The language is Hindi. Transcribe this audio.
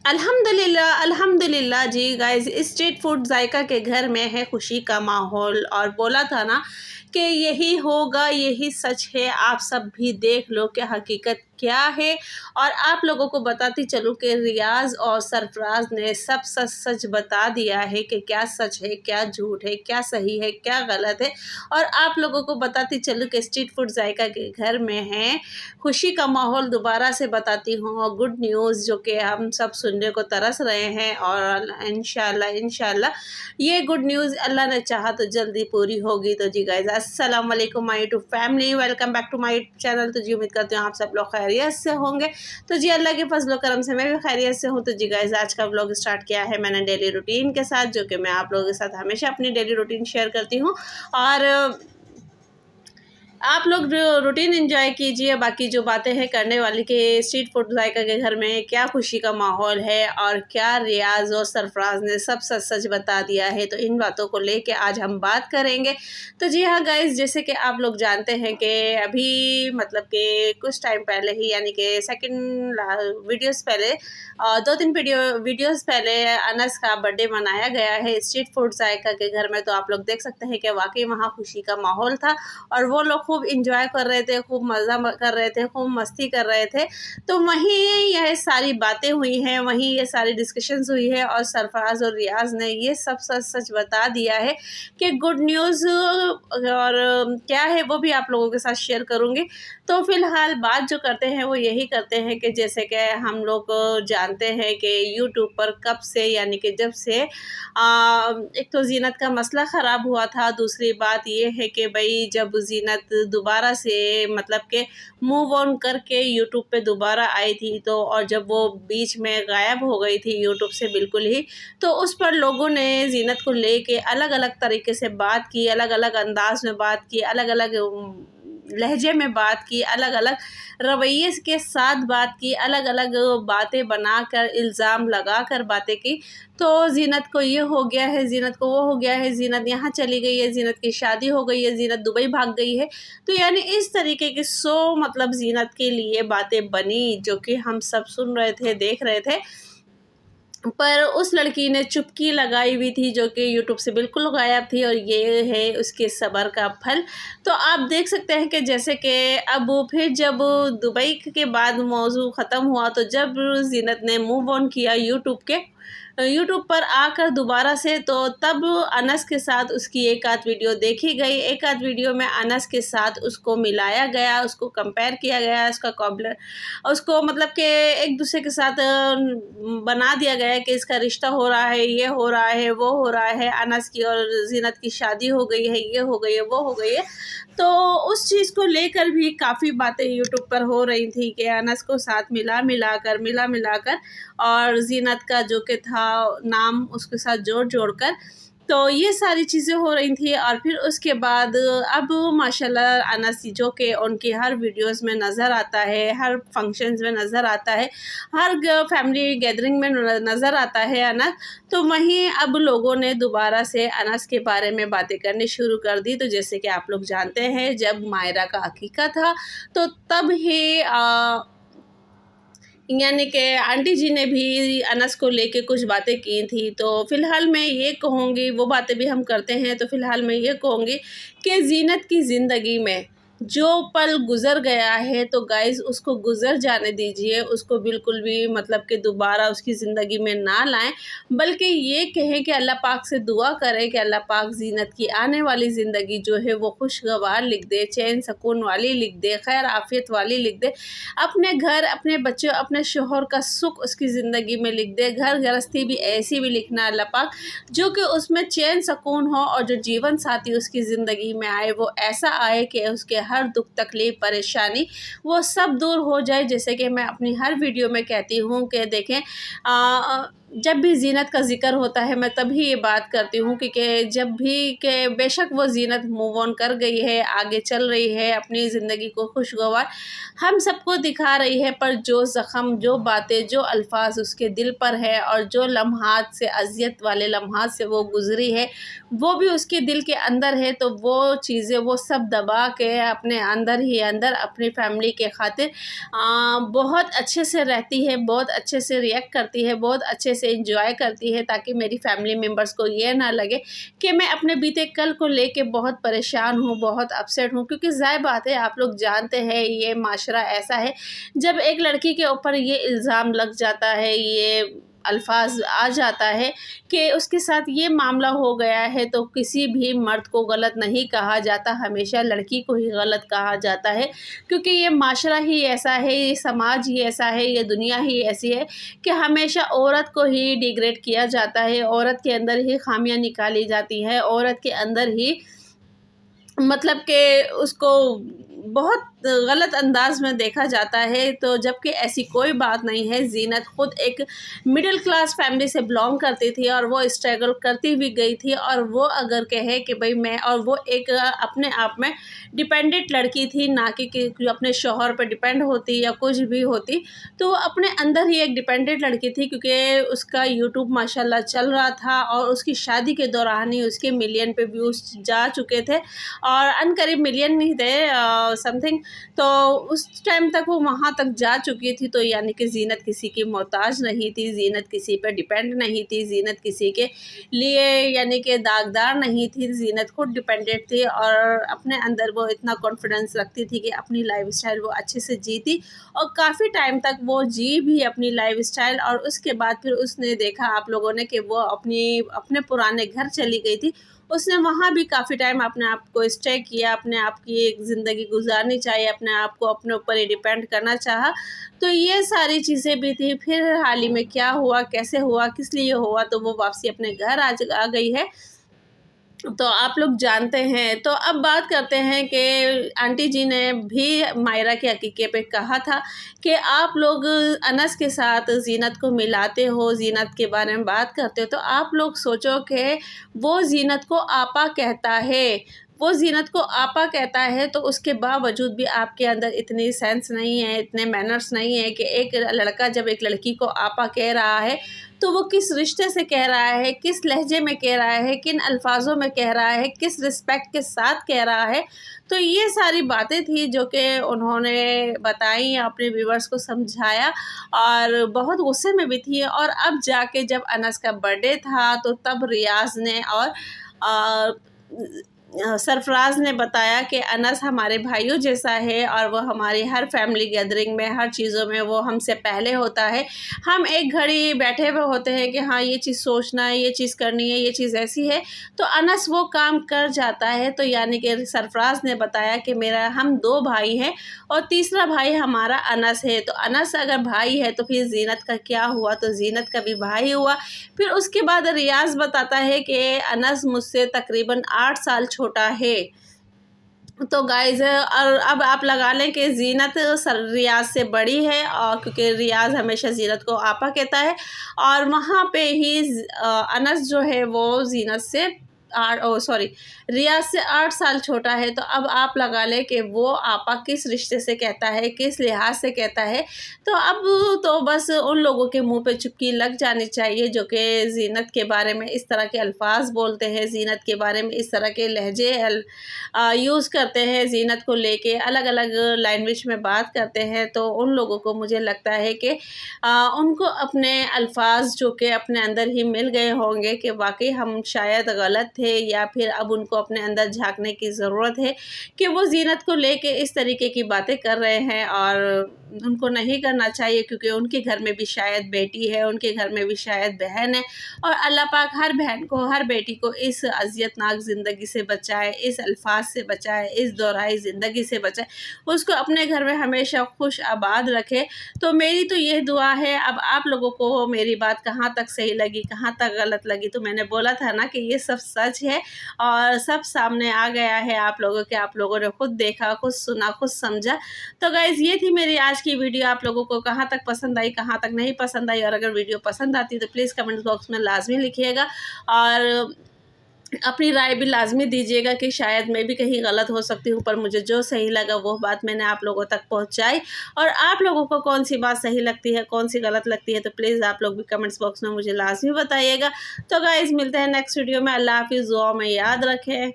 अल्हम्दुलिल्लाह अल्हम्दुलिल्लाह जी गाइस, स्ट्रीट फूड जायका के घर में है खुशी का माहौल। और बोला था ना कि यही होगा, यही सच है। आप सब भी देख लो कि हकीकत क्या है। और आप लोगों को बताती चलूँ कि रियाज और सरफराज ने सब सच सच बता दिया है कि क्या सच है, क्या झूठ है, क्या सही है, क्या गलत है। और आप लोगों को बताती चलूँ कि स्ट्रीट फूड जायका के घर में है खुशी का माहौल। दोबारा से बताती हूँ गुड न्यूज़ जो कि हम सब सुनने को तरस रहे हैं। और इंशाल्लाह इंशाल्लाह ये गुड न्यूज़ अल्लाह ने चाहा तो जल्दी पूरी होगी। तो जी गाइस, अस्सलाम वालेकुम my YouTube family, welcome back to my channel. तो जी उम्मीद करती हूँ आप सब लोग खैरियत से होंगे। तो जी अल्लाह के फजल करम से मैं भी खैरियत से हूँ। तो जी गाइस, आज का व्लॉग स्टार्ट किया है मैंने डेली रूटीन के साथ, जो कि मैं आप लोगों के साथ हमेशा अपनी डेली रूटीन शेयर करती हूँ। और आप लोग रूटीन एंजॉय कीजिए। बाकी जो बातें हैं करने वाली के स्ट्रीट फूड जायका के घर में क्या खुशी का माहौल है और क्या रियाज और सरफराज ने सब सच सच बता दिया है, तो इन बातों को लेके आज हम बात करेंगे। तो जी हाँ गाइस, जैसे कि आप लोग जानते हैं कि अभी मतलब कि कुछ टाइम पहले ही, यानी कि सेकंड वीडियोस पहले, 2-3 वीडियोस पहले अनस का बर्थडे मनाया गया है स्ट्रीट फूड जायका के घर में। तो आप लोग देख सकते हैं कि वाकई वहाँ खुशी का माहौल था और वो लोग खूब इंजॉय कर रहे थे, खूब मज़ा कर रहे थे, खूब मस्ती कर रहे थे। तो वहीं यह सारी बातें हुई हैं, वहीं ये सारी डिस्कशंस हुई है और सरफराज और रियाज ने ये सब सच सच बता दिया है कि गुड न्यूज़ और क्या है वो भी आप लोगों के साथ शेयर करूँगी। तो फ़िलहाल बात जो करते हैं वो यही करते हैं कि जैसे कि हम लोग जानते हैं कि यूट्यूब पर कब से, यानी कि जब से एक तो ज़ीनत का मसला ख़राब हुआ था। दूसरी बात ये है कि भाई जब ज़ीनत दोबारा से मतलब कि मूव ऑन करके यूट्यूब पे दोबारा आई थी, तो और जब वो बीच में गायब हो गई थी यूट्यूब से बिल्कुल ही, तो उस पर लोगों ने ज़ीनत को लेके अलग अलग तरीके से बात की, अलग अलग अंदाज में बात की, अलग अलग लहजे में बात की, अलग अलग रवैये के साथ बात की, अलग अलग बातें बनाकर इल्ज़ाम लगाकर बातें की। तो ज़ीनत को ये हो गया है, ज़ीनत को वो हो गया है, ज़ीनत यहाँ चली गई है, ज़ीनत की शादी हो गई है, ज़ीनत दुबई भाग गई है। तो यानी इस तरीके की मतलब ज़ीनत के लिए बातें बनी, जो कि हम सब सुन रहे थे, देख रहे थे। पर उस लड़की ने चुप्पी लगाई हुई थी, जो कि यूट्यूब से बिल्कुल गायब थी, और ये है उसके सब्र का फल। तो आप देख सकते हैं कि जैसे कि अब फिर जब दुबई के बाद मौजू ख़त्म हुआ, तो जब ज़ीनत ने मूव ऑन किया यूट्यूब पर आकर दोबारा से, तो तब अनस के साथ उसकी एक आध वीडियो देखी गई। एक आध वीडियो में अनस के साथ उसको मिलाया गया, उसको कंपेयर किया गया, उसको मतलब कि एक दूसरे के साथ बना दिया गया है कि इसका रिश्ता हो रहा है, ये हो रहा है, वो हो रहा है, अनस की और ज़ीनत की शादी हो गई है, ये हो गई है, वो हो गई है। तो उस चीज़ को लेकर भी काफ़ी बातें यूट्यूब पर हो रही थी कि अनस को साथ मिला मिलाकर और ज़ीनत का जो कि था नाम उसके साथ जोड़ कर, तो ये सारी चीज़ें हो रही थी। और फिर उसके बाद अब माशाल्लाह अनस जो कि उनकी हर वीडियोस में नज़र आता है, हर फंक्शंस में नज़र आता है, हर फैमिली गैदरिंग में नज़र आता है अनस। तो वहीं अब लोगों ने दोबारा से अनस के बारे में बातें करनी शुरू कर दी। तो जैसे कि आप लोग जानते हैं, जब मायरा का अकीक़ा था, तो तब ही यानी कि आंटी जी ने भी अनस को लेके कुछ बातें की थी। तो फ़िलहाल मैं ये कहूँगी, वो बातें भी हम करते हैं, तो फ़िलहाल मैं ये कहूँगी कि ज़ीनत की ज़िंदगी में जो पल गुज़र गया है, तो गाइज़ उसको गुज़र जाने दीजिए, उसको बिल्कुल भी मतलब कि दोबारा उसकी ज़िंदगी में ना लाएं। बल्कि ये कहें कि अल्लाह पाक से दुआ करें कि अल्लाह पाक ज़ीनत की आने वाली ज़िंदगी जो है वो खुशगवार लिख दे, चैन सुकून वाली लिख दे, खैर आफ़ियत वाली लिख दे। अपने घर, अपने बच्चों, अपने शोहर का सुख उसकी ज़िंदगी में लिख दे। घर गृहस्थी भी ऐसी भी लिखना अल्लाह पाक, जो कि उसमें चैन सुकून हो, और जो जीवन साथी उसकी ज़िंदगी में आए वो ऐसा आए कि उसके हर दुख तकलीफ़ परेशानी वो सब दूर हो जाए। जैसे कि मैं अपनी हर वीडियो में कहती हूँ कि देखें, जब भी ज़ीनत का ज़िक्र होता है मैं तभी ये बात करती हूँ कि जब भी कि बेशक वो ज़ीनत मूव ऑन कर गई है, आगे चल रही है, अपनी ज़िंदगी को खुशगवार हम सबको दिखा रही है, पर जो ज़ख़म, जो बातें, जो अल्फ़ाज़ उसके दिल पर है और जो लम्हात से, अज़ियत वाले लम्हात से वो गुज़री है, वो भी उसके दिल के अंदर है। तो वो चीज़ें वो सब दबा के अपने अंदर ही अंदर अपनी फ़ैमिली के ख़ातिर बहुत अच्छे से रहती है, बहुत अच्छे से रिएक्ट करती है, बहुत अच्छे से एंजॉय करती है, ताकि मेरी फैमिली मेम्बर्स को ये ना लगे कि मैं अपने बीते कल को लेके बहुत परेशान हूँ, बहुत अपसेट हूँ। क्योंकि ज़ाहिर बात है, आप लोग जानते हैं ये माशरा ऐसा है, जब एक लड़की के ऊपर ये इल्ज़ाम लग जाता है, ये अल्फ़ाज़ आ जाता है कि उसके साथ ये मामला हो गया है, तो किसी भी मर्द को गलत नहीं कहा जाता, हमेशा लड़की को ही गलत कहा जाता है। क्योंकि ये माशरा ही ऐसा है, ये समाज ही ऐसा है, ये दुनिया ही ऐसी है कि हमेशा औरत को ही डिग्रेड किया जाता है, औरत के अंदर ही ख़ामियाँ निकाली जाती हैं, औरत के अंदर ही मतलब कि उसको बहुत गलत अंदाज़ में देखा जाता है। तो जबकि ऐसी कोई बात नहीं है, ज़ीनत ख़ुद एक मिडिल क्लास फैमिली से बिलॉन्ग करती थी और वो स्ट्रगल करती भी गई थी। और वो अगर कहे कि भाई मैं, और वो एक अपने आप में डिपेंडेंट लड़की थी, ना कि जो अपने शौहर पर डिपेंड होती या कुछ भी होती। तो वो अपने अंदर ही एक डिपेंडेंट लड़की थी, क्योंकि उसका यूट्यूब माशाल्लाह चल रहा था और उसकी शादी के दौरान ही उसके मिलियन पे व्यूज़ जा चुके थे और अनकरीब मिलियन नहीं थे समथिंग। तो उस टाइम तक वो वहाँ तक जा चुकी थी। तो यानी कि ज़ीनत किसी की मोहताज नहीं थी, ज़ीनत किसी पे डिपेंड नहीं थी, ज़ीनत किसी के लिए यानी कि दागदार नहीं थी, ज़ीनत खुद डिपेंडेंट थी और अपने अंदर वो इतना कॉन्फिडेंस रखती थी कि अपनी लाइफ़स्टाइल वो अच्छे से जीती और काफ़ी टाइम तक वो जी भी अपनी लाइफ़स्टाइल। और उसके बाद फिर उसने देखा आप लोगों ने कि वो अपने पुराने घर चली गई थी। उसने वहाँ भी काफ़ी टाइम अपने आप को स्टे किया, अपने आप की एक ज़िंदगी गुजारनी चाहिए, अपने आप को अपने ऊपर ही डिपेंड करना चाहा। तो ये सारी चीज़ें भी थी। फिर हाल ही में क्या हुआ, कैसे हुआ, किस लिए हुआ, तो वो वापसी अपने घर आ गई है, तो आप लोग जानते हैं। तो अब बात करते हैं कि आंटी जी ने भी मायरा के अकीक़े पे कहा था कि आप लोग अनस के साथ ज़ीनत को मिलाते हो, ज़ीनत के बारे में बात करते हो, तो आप लोग सोचो कि वो ज़ीनत को आपा कहता है, वो ज़ीनत को आपा कहता है, तो उसके बावजूद भी आपके अंदर इतनी सेंस नहीं है, इतने मैनर्स नहीं है कि एक लड़का जब एक लड़की को आपा कह रहा है तो वो किस रिश्ते से कह रहा है, किस लहजे में कह रहा है, किन अल्फाजों में कह रहा है, किस रिस्पेक्ट के साथ कह रहा है। तो ये सारी बातें थी जो कि उन्होंने बताई, अपने व्यूअर्स को समझाया और बहुत गुस्से में भी थी। और अब जाके जब अनस का बर्थडे था तो तब रियाज़ ने और सरफराज़ ने बताया कि अनस हमारे भाइयों जैसा है और वो हमारी हर फैमिली गैदरिंग में, हर चीज़ों में वो हमसे पहले होता है। हम एक घड़ी बैठे हुए होते हैं कि हाँ ये चीज़ सोचना है, ये चीज़ करनी है, ये चीज़ ऐसी है, तो अनस वो काम कर जाता है। तो यानी कि सरफराज़ ने बताया कि हम 2 भाई हैं और तीसरा भाई हमारा अनस है। तो अनस अगर भाई है तो फिर ज़ीनत का क्या हुआ, तो ज़ीनत का भी भाई हुआ। फिर उसके बाद रियाज़ बताता है कि अनस मुझसे तकरीबन 8 साल छोटा है। तो गाइज़ और अब आप लगा लें कि ज़ीनत रियाज़ से बड़ी है, और क्योंकि रियाज़ हमेशा ज़ीनत को आपा कहता है और वहाँ पे ही अनस जो है वो ज़ीनत से रियाज़ से 8 साल छोटा है। तो अब आप लगा लें कि वो आपा किस रिश्ते से कहता है, किस लिहाज से कहता है। तो अब तो बस उन लोगों के मुंह पे चुप्पी लग जानी चाहिए जो कि ज़ीनत के बारे में इस तरह के अल्फाज बोलते हैं, ज़ीनत के बारे में इस तरह के लहजे यूज़ करते हैं, ज़ीनत को लेके अलग अलग लैंग्वेज में बात करते हैं। तो उन लोगों को मुझे लगता है कि उनको अपने अल्फाज जो कि अपने अंदर ही मिल गए होंगे कि वाकई हम शायद गलत थे, या फिर अब उनको अपने अंदर झांकने की ज़रूरत है कि वो ज़ीनत को लेके इस तरीके की बातें कर रहे हैं। और उनको नहीं करना चाहिए, क्योंकि उनके घर में भी शायद बेटी है, उनके घर में भी शायद बहन है, और अल्लाह पाक हर बहन को, हर बेटी को इस अज़ियतनाक ज़िंदगी से बचाए, इस अल्फाज से बचाए, इस दोहराई ज़िंदगी से बचाए, उसको अपने घर में हमेशा खुश आबाद रखे। तो मेरी तो ये दुआ है। अब आप लोगों को मेरी बात कहाँ तक सही लगी, कहाँ तक गलत लगी, तो मैंने बोला था ना कि ये सब सच सच है और सब सामने आ गया है आप लोगों के, आप लोगों ने खुद देखा, खुद सुना, खुद समझा। तो गाइज़ ये थी मेरी आज की वीडियो। आप लोगों को कहाँ तक पसंद आई, कहाँ तक नहीं पसंद आई, और अगर वीडियो पसंद आती तो प्लीज़ कमेंट बॉक्स में लाजमी लिखिएगा और अपनी राय भी लाजमी दीजिएगा कि शायद मैं भी कहीं गलत हो सकती हूँ, पर मुझे जो सही लगा वो बात मैंने आप लोगों तक पहुँचाई। और आप लोगों को कौन सी बात सही लगती है, कौन सी गलत लगती है, तो प्लीज़ आप लोग भी कमेंट्स बॉक्स में मुझे लाजमी बताइएगा। तो गाइज़ मिलते हैं नेक्स्ट वीडियो में। अल्लाह हाफिज़, दुआ में याद रखें।